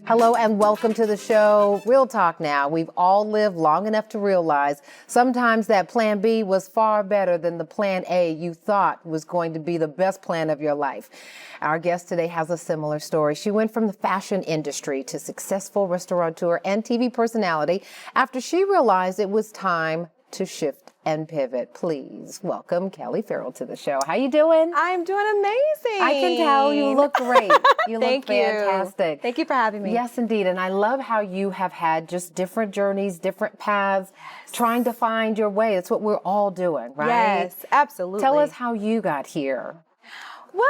Hello and welcome to the show. Real talk now. We've all lived long enough to realize sometimes that plan B was far better than the plan A you thought was going to be the best plan of your life. Our guest today has a similar story. She went from the fashion industry to successful restaurateur and TV personality after she realized it was time to shift and pivot. Please welcome Kelli Ferrell to the show. How you doing? I'm doing amazing. I can tell you look great. You look Thank you. fantastic. Thank you for having me. Yes, indeed. And I love how you have had just different journeys, different paths, trying to find your way. It's what we're all doing, right? Yes, absolutely. Tell us how you got here. Well,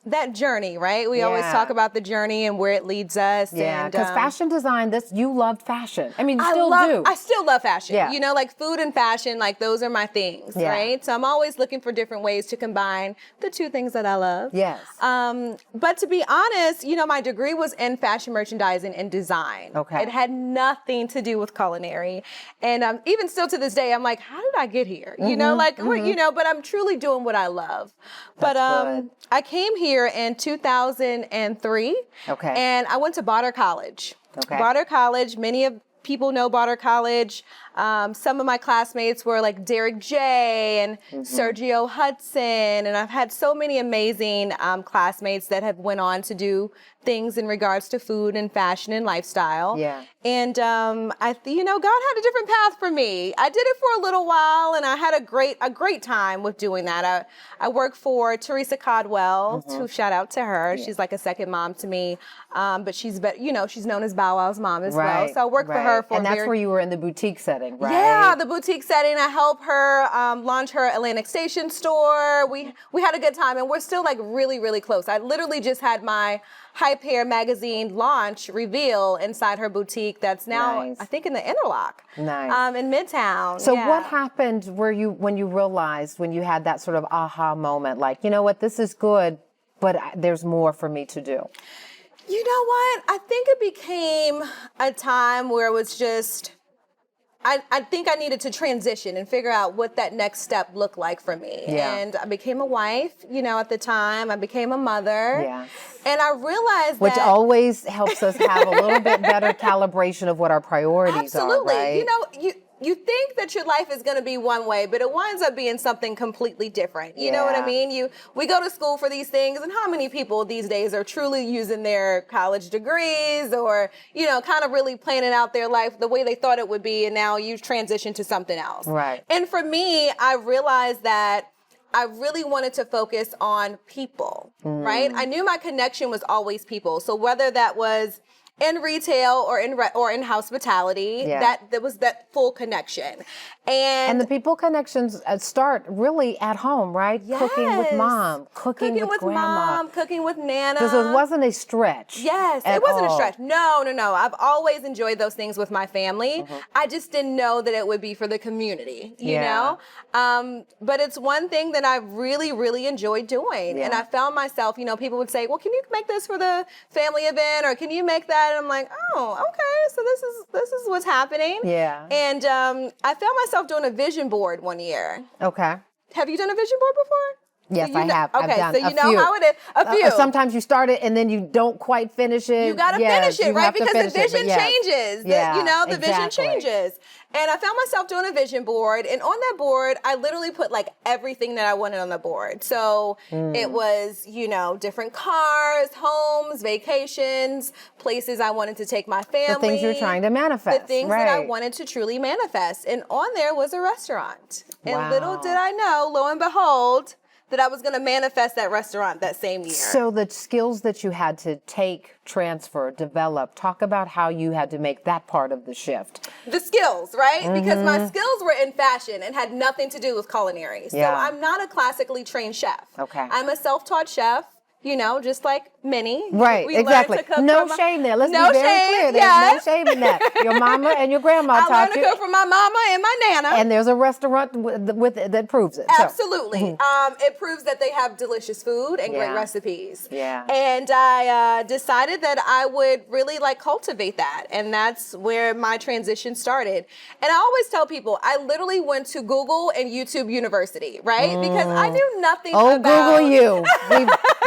that journey, right? We always Yeah. talk about the journey and where it leads us. Yeah, and because fashion design, you loved fashion. I mean, you still do. I still love fashion. Yeah. You know, like food and fashion, like those are my things, Yeah. right? So I'm always looking for different ways to combine the two things that I love. Yes. But to be honest, you know, my degree was in fashion merchandising and design. Okay. It had nothing to do with culinary. And even still to this day, I'm like, how did I get here? You know, like, you know, but I'm truly doing what I love. But good. I came here in 2003. Okay. And I went to Barter College. Okay. Barter College, many of people know Barter College. Some of my classmates were like Derek J and Sergio Hudson. And I've had so many amazing classmates that have went on to do things in regards to food and fashion and lifestyle. Yeah. And you know, God had a different path for me. I did it for a little while, and I had a great time with doing that. I work for Teresa Codwell. To shout out to her. Yeah. She's like a second mom to me. But she's known as Bow Wow's mom as well. So I work for her for. And that's where you were in the boutique setting, right? Yeah, the boutique setting. I helped her launch her Atlantic Station store. We had a good time, and we're still like really, really close. I literally just had my Hype Hair magazine launch reveal inside her boutique. That's now, Nice. I think, in the Interlock. Nice. In Midtown. So Yeah. what happened when you realized, when you had that sort of aha moment, like, you know what, this is good, but there's more for me to do? You know what? I think it became a time where it was just, I think I needed to transition and figure out what that next step looked like for me. Yeah. And I became a wife, you know, at the time. I became a mother. Yeah. And I realized Which that... always helps us have a little bit better calibration of what our priorities Absolutely. are, right? You know, you think that your life is going to be one way, but it winds up being something completely different. You know what I mean? We go to school for these things, and how many people these days are truly using their college degrees or, you know, kind of really planning out their life the way they thought it would be, and now you transition to something else. Right. And for me, I realized that I really wanted to focus on people, right? I knew my connection was always people. So whether that was in retail or in hospitality, that was that full connection. And the people connections start really at home, right? Yes. Cooking with mom, cooking with grandma. mom, cooking with Nana. Because it wasn't a stretch. Yes, it wasn't a stretch. No. I've always enjoyed those things with my family. I just didn't know that it would be for the community, you know? But it's one thing that I really, really enjoyed doing. And I found myself, you know, people would say, well, can you make this for the family event? Or can you make that? And I'm like, oh, okay. So this is what's happening. Yeah. And I found myself doing a vision board one year. Okay. Have you done a vision board before? Yes, So I have. Okay, I've done so you a know few. how it is. A few. Sometimes you start it and then you don't quite finish it. You got to finish it, right? Because the vision changes. Yeah, You know, the vision exactly. changes. And I found myself doing a vision board. And on that board, I literally put like everything that I wanted on the board. So it was, you know, different cars, homes, vacations, places I wanted to take my family. The things you're trying to manifest. The things that I wanted to truly manifest. And on there was a restaurant. And little did I know, lo and behold, that I was going to manifest that restaurant that same year. So the skills that you had to take, transfer, develop, talk about how you had to make that part of the shift. The skills, right? Because my skills were in fashion and had nothing to do with culinary. So I'm not a classically trained chef. Okay. I'm a self-taught chef. You know, just like many. Right, we exactly. No shame there. Let's be very clear. There's no shame in that. Your mama and your grandma I taught learned to you. cook from my mama and my nana. And there's a restaurant with it that proves it. Absolutely. It proves that they have delicious food and great recipes. Yeah. And I decided that I would really like cultivate that. And that's where my transition started. And I always tell people, I literally went to Google and YouTube University, right? Because I knew nothing about... Google you.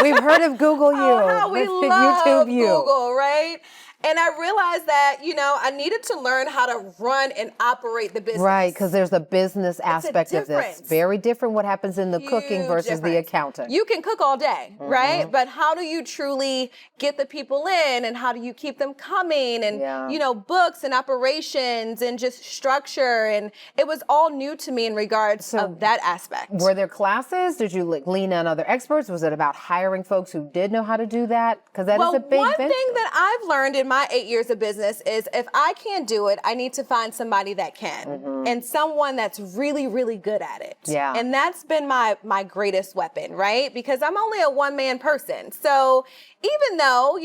We've heard of Google You. Oh, how we love YouTube You. Google, right? And I realized that, I needed to learn how to run and operate the business. Right, because there's a business aspect of this. difference. Very different what happens in the cooking Huge versus the difference. accounting. You can cook all day, right? But how do you truly get the people in, and how do you keep them coming, and books and operations and just structure, and it was all new to me in regards of that aspect. Were there classes? Did you lean on other experts? Was it about hiring folks who did know how to do that? Because that is a big one venture. thing that I've learned in my 8 years of business is if I can't do it, I need to find somebody that can, and someone that's really, really good at it. Yeah. And that's been my greatest weapon, right? Because I'm only a one-man person. So even though,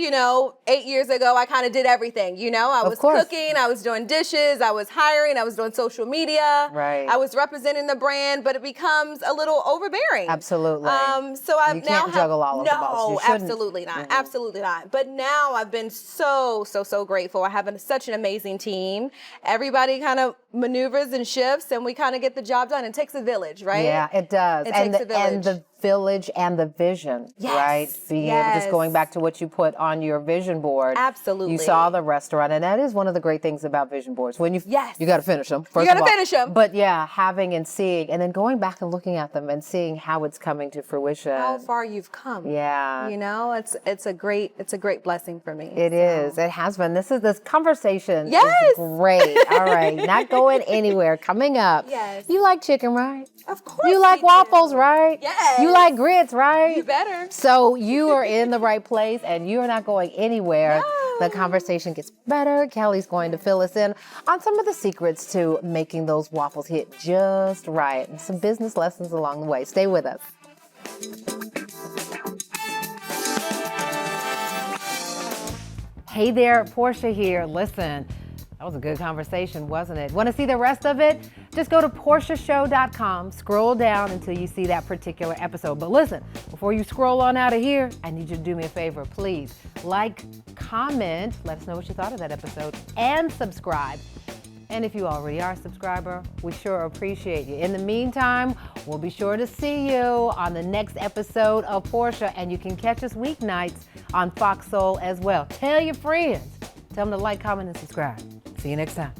8 years ago, I kind of did everything, I was cooking, I was doing dishes, I was hiring, I was doing social media. Right. I was representing the brand, but it becomes a little overbearing. Absolutely. So I've you now can't juggle all of the balls. You shouldn't. Absolutely not. Absolutely not. But now I've been so grateful. I have such an amazing team. Everybody kind of maneuvers and shifts, and we kind of get the job done. It takes a village, right? Yeah, it does. It takes a village. And the village and the vision, right? Being able, just going back to what you put on your vision board. Absolutely. You saw the restaurant, and that is one of the great things about vision boards. When you got to finish them. You got to finish them. But having and seeing, and then going back and looking at them and seeing how it's coming to fruition. How far you've come. Yeah. It's a great blessing for me. It is. It has been. This conversation Yes. is great. All right. Not going anywhere. Coming up. Yes. You like chicken, right? Of course. You like waffles, right? Yes. You like grits, right? You better. So you are in the right place, and you are not going anywhere. No. The conversation gets better. Kelli's going to fill us in on some of the secrets to making those waffles hit just right, and some business lessons along the way. Stay with us. Hey there, Portia here. Listen, that was a good conversation, wasn't it? Want to see the rest of it? Just go to portiashow.com, scroll down until you see that particular episode. But listen, before you scroll on out of here, I need you to do me a favor, please. Like, comment, let us know what you thought of that episode, and subscribe. And if you already are a subscriber, we sure appreciate you. In the meantime, we'll be sure to see you on the next episode of Portia, and you can catch us weeknights on Fox Soul as well. Tell your friends. Tell them to like, comment, and subscribe. See you next time.